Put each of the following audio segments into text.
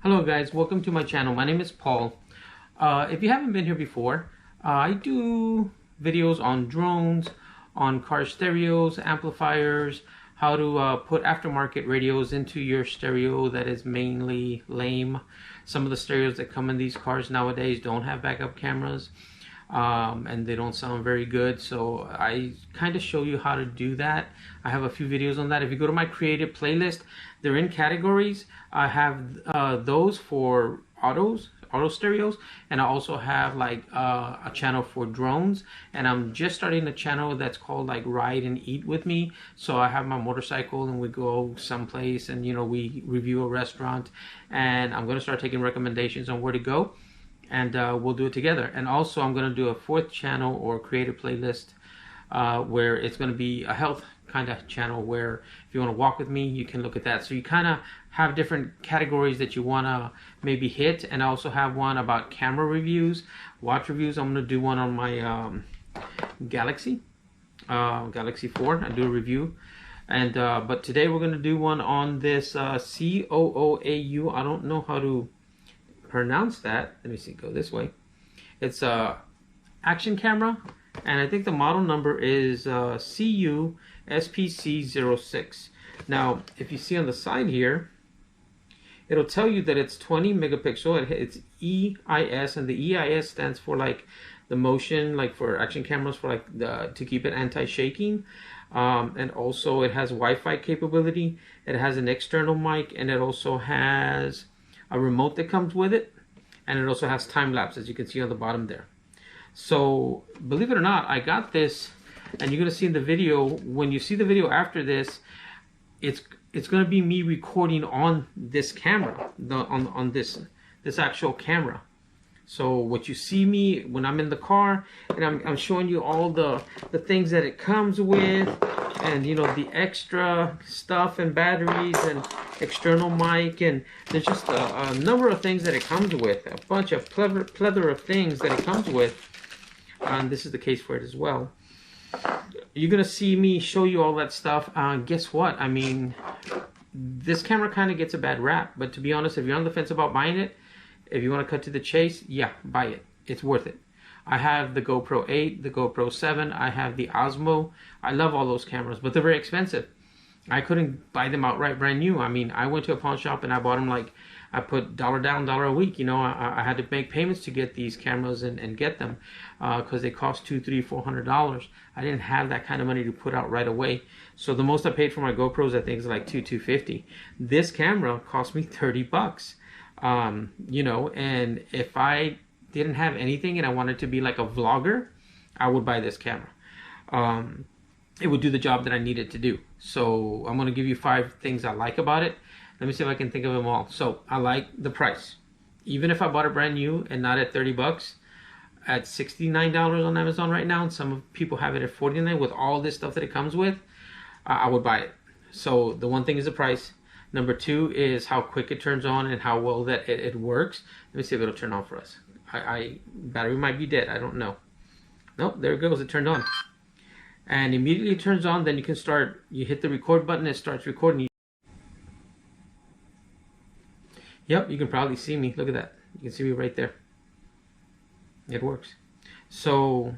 Hello guys, welcome to my channel. My name is Paul. If you haven't been here before, I do videos on drones, on car stereos, amplifiers, how to put aftermarket radios into your stereo that is mainly lame. Some of the stereos that come in these cars nowadays don't have backup cameras, and they don't sound very good, so I kind of show you how to do that. I have a few videos on that. If you go to my creative playlist, they're in categories. I have those for auto stereos, and I also have like a channel for drones, and I'm just starting a channel that's called like Ride and Eat with Me. So I have my motorcycle and we go someplace and we review a restaurant, and I'm going to start taking recommendations on where to go, and we'll do it together. And also I'm going to do a fourth channel or creative playlist where it's going to be a health kind of channel, where if you want to walk with me, you can look at that. So you kind of have different categories that you want to maybe hit. And I also have one about camera reviews, watch reviews. I'm going to do one on my Galaxy 4. I do a review. And but today we're going to do one on this COOAU. I don't know how to pronounce that. Let me see, go this way. It's a action camera, and I think the model number is COOAU SPC06. Now, if you see on the side here, it'll tell you that it's 20 megapixel. It's EIS, and the EIS stands for like the motion, like for action cameras, for like to keep it anti-shaking. And also it has Wi-Fi capability. It has an external mic, and it also has a remote that comes with it, and it also has time lapse, as you can see on the bottom there. So believe it or not, I got this, and you're gonna see in the video, when you see the video after this, it's gonna be me recording on this camera, on this actual camera. So what you see me when I'm in the car, and I'm showing you all the things that it comes with, and the extra stuff and batteries and external mic, and there's just a number of things that it comes with, a bunch of plethora of things that it comes with, and this is the case for it as well. You're gonna see me show you all that stuff. Guess what? I mean, this camera kind of gets a bad rap, but to be honest, if you're on the fence about buying it, if you want to cut to the chase, yeah, buy it. It's worth it. I have the GoPro 8, the GoPro 7, I have the Osmo. I love all those cameras, but they're very expensive. I couldn't buy them outright brand new. I mean, I went to a pawn shop and I bought them, like, I put $1 down, $1 a week. I had to make payments to get these cameras and get them because they cost $200, $300, $400. I didn't have that kind of money to put out right away. So the most I paid for my GoPros, I think, is like $250. This camera cost me 30 bucks. And if I didn't have anything and I wanted to be like a vlogger, I would buy this camera. It would do the job that I needed to do. So I'm going to give you 5 things I like about it. Let me see if I can think of them all. So I like the price. Even if I bought it brand new and not at 30 bucks, at $69 on Amazon right now, and some people have it at $49 with all this stuff that it comes with, I would buy it. So the one thing is the price. Number 2 is how quick it turns on and how well that it works. Let me see if it'll turn on for us. Battery might be dead. I don't know. Nope, there it goes. It turned on. And immediately it turns on, then you can start. You hit the record button, it starts recording. Yep, you can probably see me. Look at that. You can see me right there. It works. So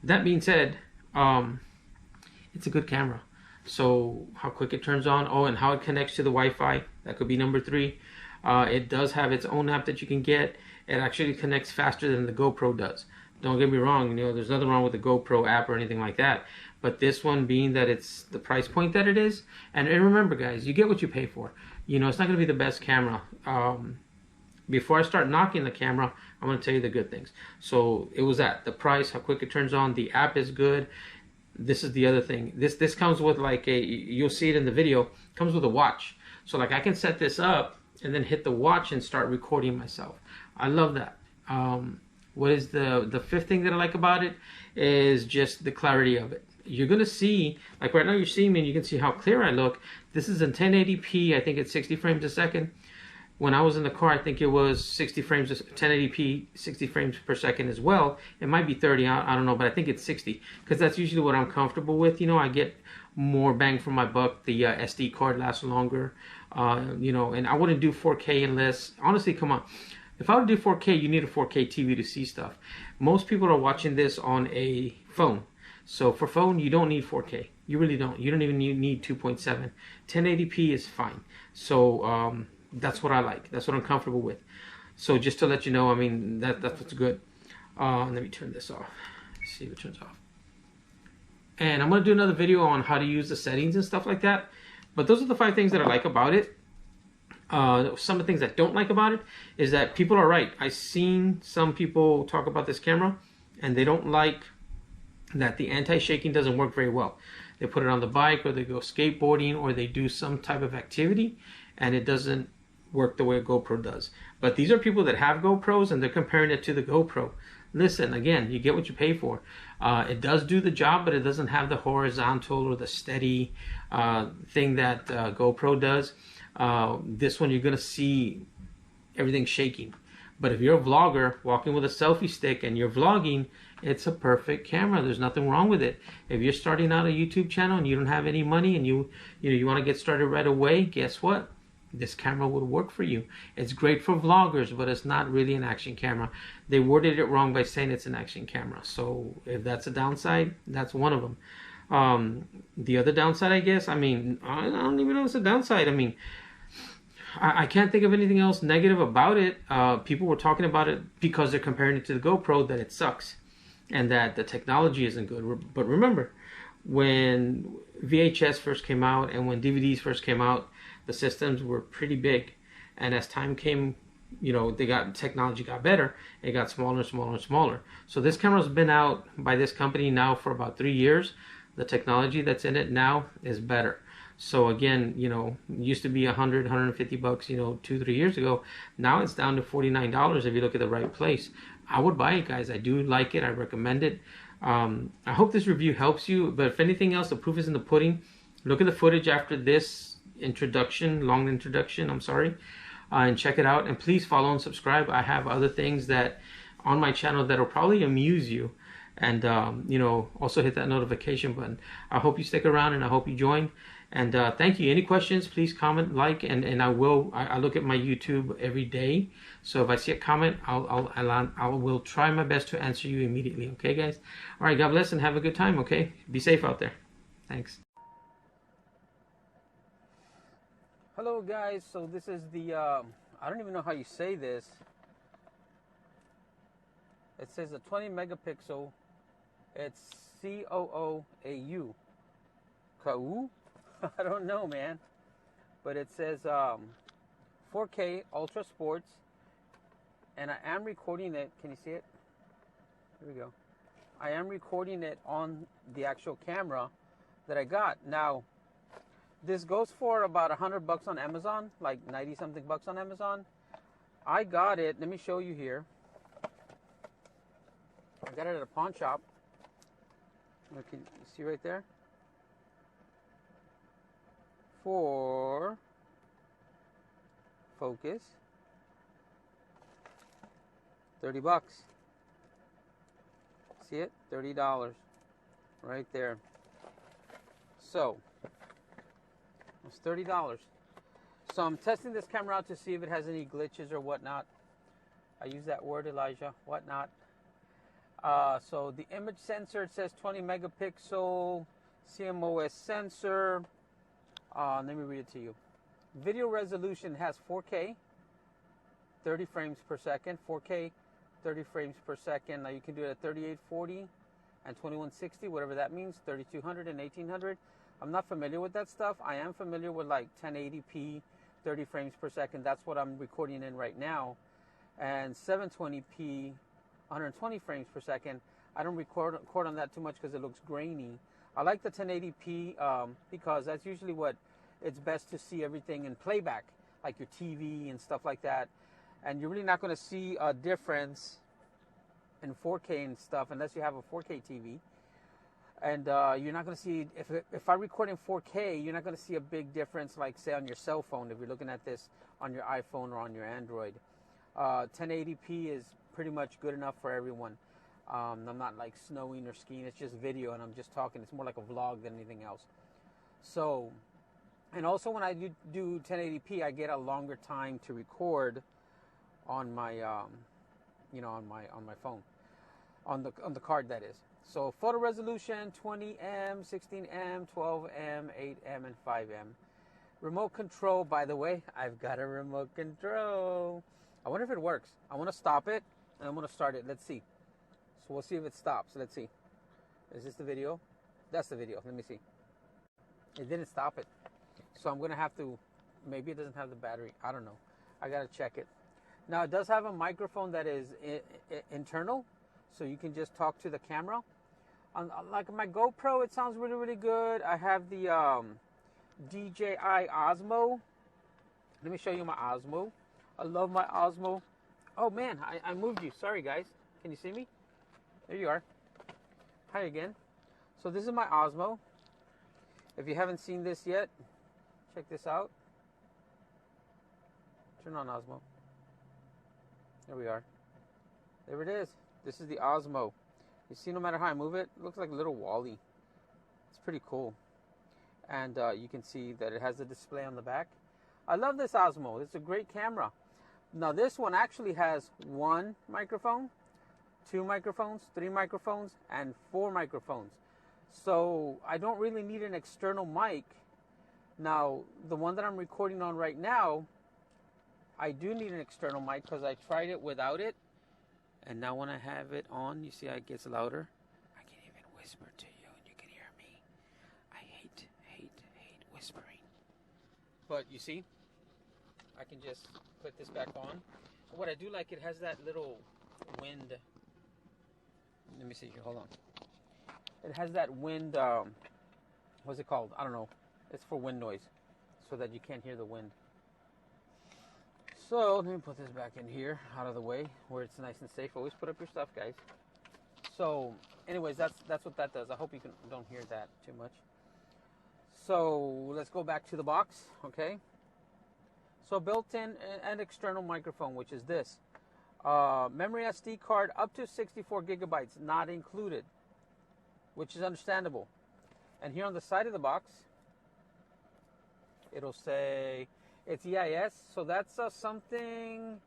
that being said, it's a good camera. So how quick it turns on, and how it connects to the Wi-Fi, that could be number 3. It does have its own app that you can get. It actually connects faster than the GoPro does. Don't get me wrong, there's nothing wrong with the GoPro app or anything like that. But this one, being that it's the price point that it is, and remember guys, you get what you pay for. It's not going to be the best camera. Before I start knocking the camera, I'm going to tell you the good things. So it was the price, how quick it turns on, the app is good. This is the other thing. This comes with like you'll see it in the video, comes with a watch. So like I can set this up and then hit the watch and start recording myself. I love that. What is the 5th thing that I like about it is just the clarity of it. You're gonna see, like right now you're seeing me and you can see how clear I look. This is in 1080p, I think it's 60 frames a second. When I was in the car, I think it was 60 frames, 1080p, 60 frames per second as well. It might be 30, I don't know, but I think it's 60, because that's usually what I'm comfortable with. I get more bang for my buck. The SD card lasts longer, you know, and I wouldn't do 4K unless, honestly, come on. If I would do 4K, you need a 4K TV to see stuff. Most people are watching this on a phone. So for phone, you don't need 4K. You really don't. You don't even need 2.7. 1080p is fine. So that's what I like. That's what I'm comfortable with. So just to let you know, I mean, that's what's good. Let me turn this off. Let's see if it turns off. And I'm going to do another video on how to use the settings and stuff like that. But those are the 5 things that I like about it. Some of the things I don't like about it is that people are right. I've seen some people talk about this camera and they don't like that the anti-shaking doesn't work very well. They put it on the bike, or they go skateboarding, or they do some type of activity, and it doesn't work the way a GoPro does. But these are people that have GoPros and they're comparing it to the GoPro. Listen, again, you get what you pay for. It does do the job, but it doesn't have the horizontal or the steady thing that GoPro does. This one, you're going to see everything shaking. But if you're a vlogger walking with a selfie stick and you're vlogging, it's a perfect camera. There's nothing wrong with it. If you're starting out a YouTube channel and you don't have any money and you want to get started right away, guess what? This camera would work for you. It's great for vloggers, but it's not really an action camera. They worded it wrong by saying it's an action camera. So if that's a downside, that's one of them. The other downside, I guess, I mean, I don't even know if it's a downside. I mean, I can't think of anything else negative about it. People were talking about it because they're comparing it to the GoPro, that it sucks and that the technology isn't good. But remember, when VHS first came out and when DVDs first came out, the systems were pretty big. And as time came, you know, technology got better. It got smaller and smaller and smaller. So this camera's been out by this company now for about 3 years. The technology that's in it now is better. So again, you know, it used to be 100, 150 bucks, you know, 2-3 years ago. Now it's down to $49 if you look at the right place. I would buy it, guys. I do like it. I recommend it. I hope this review helps you. But if anything else, the proof is in the pudding. Look at the footage after this introduction, long introduction, I'm sorry, and check it out. And please follow and subscribe. I have other things that on my channel that will probably amuse you. And, you know, also hit that notification button. I hope you stick around and I hope you join. And thank you. Any questions, please comment, like, and I look at my YouTube every day. So if I see a comment, I will try my best to answer you immediately. Okay, guys? All right, God bless and have a good time, okay? Be safe out there. Thanks. Hello, guys. So this is the, I don't even know how you say this. It says a 20 megapixel. It's COOAU. COOAU? I don't know, man. But it says 4K Ultra Sports. And I am recording it. Can you see it? Here we go. I am recording it on the actual camera that I got. Now, this goes for about $100 on Amazon, like 90 something bucks on Amazon. I got it. Let me show you here. I got it at a pawn shop. Look, can you see right there? For focus, $30. See it? $30 right there. So it's $30. So I'm testing this camera out to see if it has any glitches or whatnot. I use that word, Elijah. Whatnot. So the image sensor, it says 20 megapixel CMOS sensor. Let me read it to you. Video resolution has 4K, 30 frames per second. 4K, 30 frames per second. Now you can do it at 3840 and 2160, whatever that means, 3200 and 1800. I'm not familiar with that stuff. I am familiar with like 1080p, 30 frames per second. That's what I'm recording in right now. And 720p, 120 frames per second. I don't record on that too much because it looks grainy. I like the 1080p because that's usually what it's best to see everything in playback, like your TV and stuff like that. And you're really not going to see a difference in 4K and stuff unless you have a 4K TV. And you're not going to see, if I record in 4K, you're not going to see a big difference, like say on your cell phone, if you're looking at this on your iPhone or on your Android. 1080p is pretty much good enough for everyone. I'm not like snowing or skiing. It's just video and I'm just talking. It's more like a vlog than anything else. So, and also when I do 1080p, I get a longer time to record on my, on my phone, on the card, that is. So photo resolution 20M, 16M, 12M, 8M, and 5M. Remote control, by the way, I've got a remote control. I wonder if it works. I want to stop it and I'm going to start it. Let's see. So we'll see if it stops. Let's see. Is this the video? That's the video. Let me see. It didn't stop it. So I'm going to have to, maybe it doesn't have the battery. I don't know. I got to check it. Now it does have a microphone that is internal. So you can just talk to the camera. Like my GoPro, it sounds really, really good. I have the DJI Osmo. Let me show you my Osmo. I love my Osmo. Oh man, I moved you. Sorry guys. Can you see me? There you are. Hi again. So this is my Osmo. If you haven't seen this yet, check this out. Turn on Osmo. There we are. There it is. This is the Osmo. You see, no matter how I move it, it looks like a little Wall-E. It's pretty cool. And you can see that it has a display on the back. I love this Osmo. It's a great camera. Now this one actually has 1 microphone, 2 microphones, 3 microphones, and 4 microphones. So I don't really need an external mic. Now the one that I'm recording on right now, I do need an external mic because I tried it without it. And now when I have it on, you see how it gets louder? I can even whisper to you and you can hear me. I hate whispering. But you see, I can just put this back on. What I do like, it has that little wind. Let me see here, hold on. It has that wind, what's it called? I don't know. It's for wind noise, so that you can't hear the wind. So let me put this back in here, out of the way, where it's nice and safe. Always put up your stuff, guys. So, anyways, that's what that does. I hope you don't hear that too much. So let's go back to the box, okay? So built-in and external microphone, which is this. Memory SD card up to 64 gigabytes, not included, which is understandable. And here on the side of the box, it'll say it's EIS. So that's something,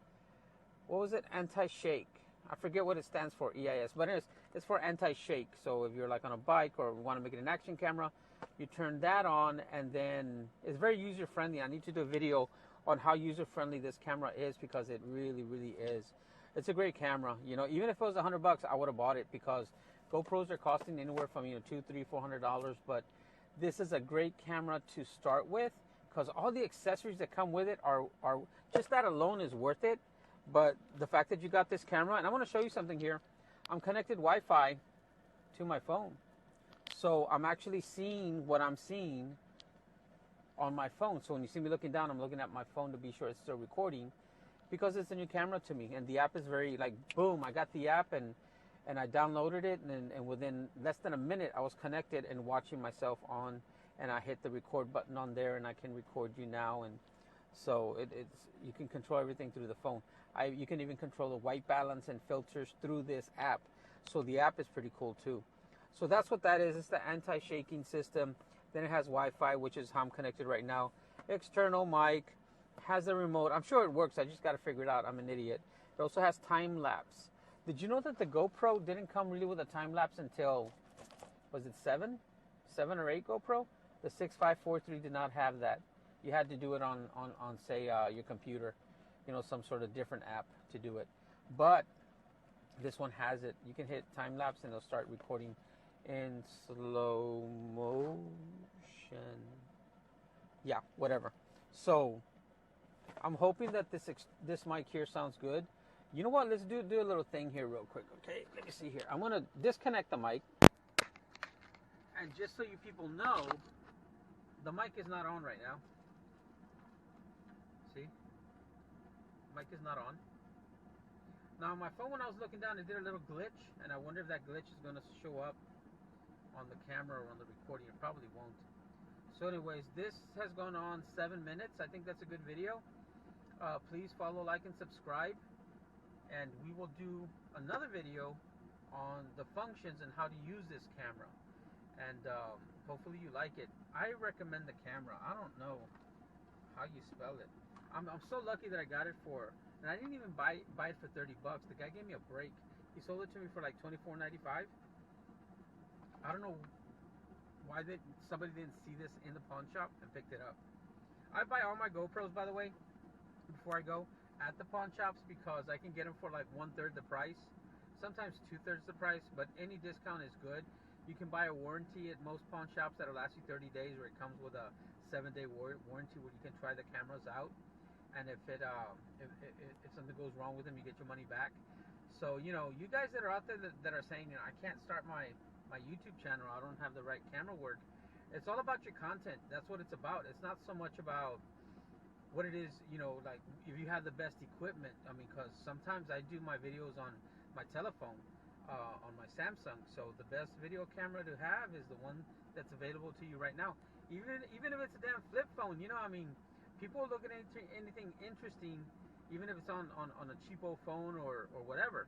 what was it? Anti-shake. I forget what it stands for, EIS. But anyways, it's for anti-shake. So if you're like on a bike or want to make it an action camera, you turn that on, and then it's very user-friendly. I need to do a video on how user-friendly this camera is, because it really, really is. It's a great camera. You know, even if it was $100, I would have bought it, because GoPros are costing anywhere from $200, $300, $400. But this is a great camera to start with, because all the accessories that come with it are just that alone is worth it. But the fact that you got this camera, and I want to show you something here. I'm connected Wi-Fi to my phone. So I'm actually seeing what I'm seeing on my phone. So when you see me looking down, I'm looking at my phone to be sure it's still recording, because it's a new camera to me. And the app is very, like, boom, I got the app and I downloaded it. And within less than a minute, I was connected and watching myself on. And I hit the record button on there, and I can record you now. And so it's you can control everything through the phone. You can even control the white balance and filters through this app. So the app is pretty cool too. So that's what that is. It's the anti-shaking system. Then it has Wi-Fi, which is how I'm connected right now. External mic, has a remote. I'm sure it works. I just got to figure it out. I'm an idiot. It also has time lapse. Did you know that the GoPro didn't come really with a time lapse until, was it 7 or 8 GoPro? The 6543 did not have that. You had to do it on say your computer, some sort of different app to do it. But this one has it. You can hit time lapse and it'll start recording in slow motion. Yeah, whatever. So I'm hoping that this mic here sounds good. You know what? Let's do a little thing here real quick. Okay, let me see here. I'm gonna disconnect the mic, and just so you people know, the mic is not on right now. See? Mic is not on. Now on my phone, when I was looking down, it did a little glitch, and I wonder if that glitch is going to show up on the camera or on the recording. It probably won't. So anyways, this has gone on 7 minutes. I think that's a good video. Please follow, like, and subscribe. And we will do another video on the functions and how to use this camera. And Hopefully you like it. I recommend the camera. I don't know how you spell it. I'm so lucky that I got it for, and I didn't even buy it for $30. The guy gave me a break. He sold it to me for like $24.95. I don't know why somebody didn't see this in the pawn shop and picked it up. I buy all my GoPros, by the way, before I go at the pawn shops because I can get them for like 1/3 the price, sometimes 2/3 the price, but any discount is good. You can buy a warranty at most pawn shops that'll last you 30 days, where it comes with a 7-day warranty where you can try the cameras out, and if something goes wrong with them, you get your money back. So you know, you guys that are out there that are saying, you know, I can't start my YouTube channel, I don't have the right camera work. It's all about your content. That's what it's about. It's not so much about what it is, you know, like if you have the best equipment. I mean, because sometimes I do my videos on my telephone, on my Samsung. So the best video camera to have is the one that's available to you right now. Even if it's a damn flip phone, you know, I mean, people look at anything interesting, even if it's on a cheapo phone or whatever.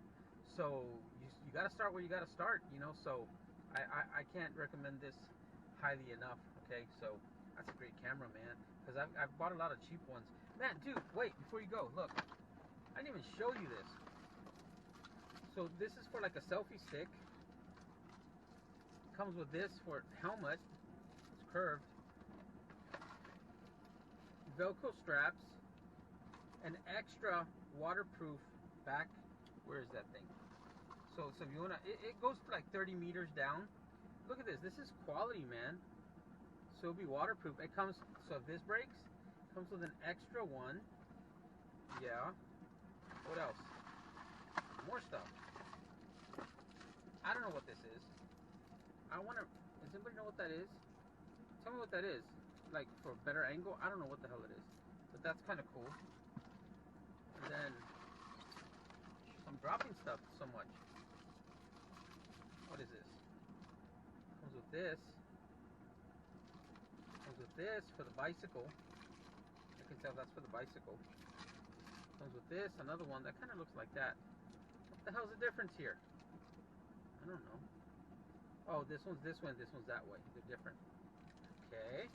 So you got to start where you got to start, you know. So I can't recommend this highly enough. Okay, so that's a great camera, man, because I've bought a lot of cheap ones. Man, dude, wait, before you go, look, I didn't even show you this. So this is for like a selfie stick. Comes with this for helmet. It's curved. Velcro straps. An extra waterproof back. Where is that thing? So if you wanna, it goes to like 30 meters down. Look at this. This is quality, man. So it'll be waterproof. It comes, so if this breaks, it comes with an extra one. Yeah. What else? More stuff. I don't know what this is. I wonder, does anybody know what that is? Tell me what that is. Like for a better angle? I don't know what the hell it is. But that's kind of cool. And then, I'm dropping stuff so much. What is this? Comes with this. Comes with this for the bicycle. I can tell that's for the bicycle. Comes with this, another one that kind of looks like that. What the hell's the difference here? I don't know. Oh, this one's this way, this one's that way. They're different. Okay.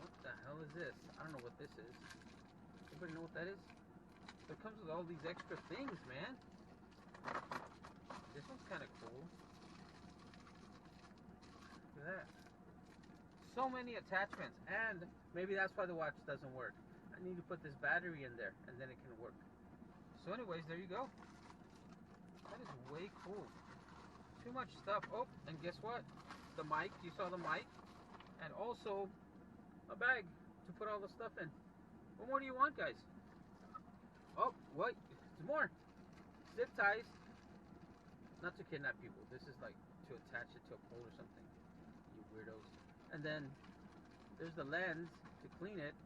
What the hell is this? I don't know what this is. Anybody know what that is? So it comes with all these extra things, man. This one's kind of cool. Look at that. So many attachments, and maybe that's why the watch doesn't work. I need to put this battery in there, and then it can work. So anyways, there you go. That is way cool. Too much stuff. Oh, and guess what? The mic. You saw the mic. And also a bag to put all the stuff in. What more do you want, guys? Oh, wait. There's more. Zip ties. Not to kidnap people. This is like to attach it to a pole or something. You weirdos. And then there's the lens to clean it.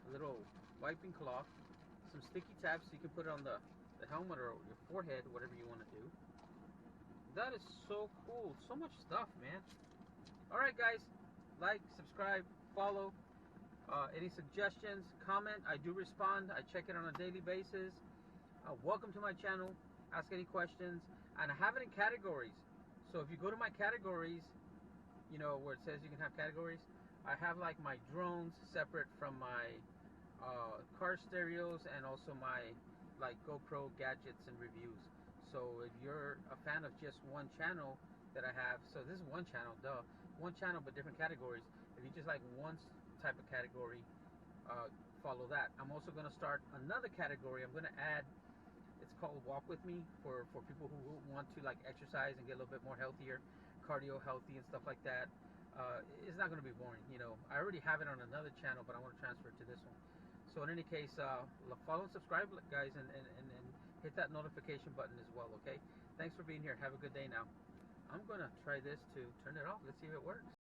A little wiping cloth. Some sticky tabs so you can put it on the helmet or your forehead, whatever you want to do. That is so cool. So much stuff, man. Alright, guys. Like, subscribe, follow. Any suggestions, comment. I do respond. I check it on a daily basis. Welcome to my channel. Ask any questions. And I have it in categories. So if you go to my categories, you know, where it says you can have categories, I have like my drones separate from my car stereos and also my like GoPro gadgets and reviews. So if you're a fan of just one channel that I have, so this is one channel, one channel but different categories. If you just like one type of category, follow that. I'm also going to start another category. I'm going to add, it's called Walk With Me, for people who want to like exercise and get a little bit more healthier, cardio healthy and stuff like that. It's not going to be boring, you know. I already have it on another channel, but I want to transfer it to this one. So in any case, follow and subscribe, guys, and hit that notification button as well, okay? Thanks for being here. Have a good day now. I'm going to try this to turn it off. Let's see if it works.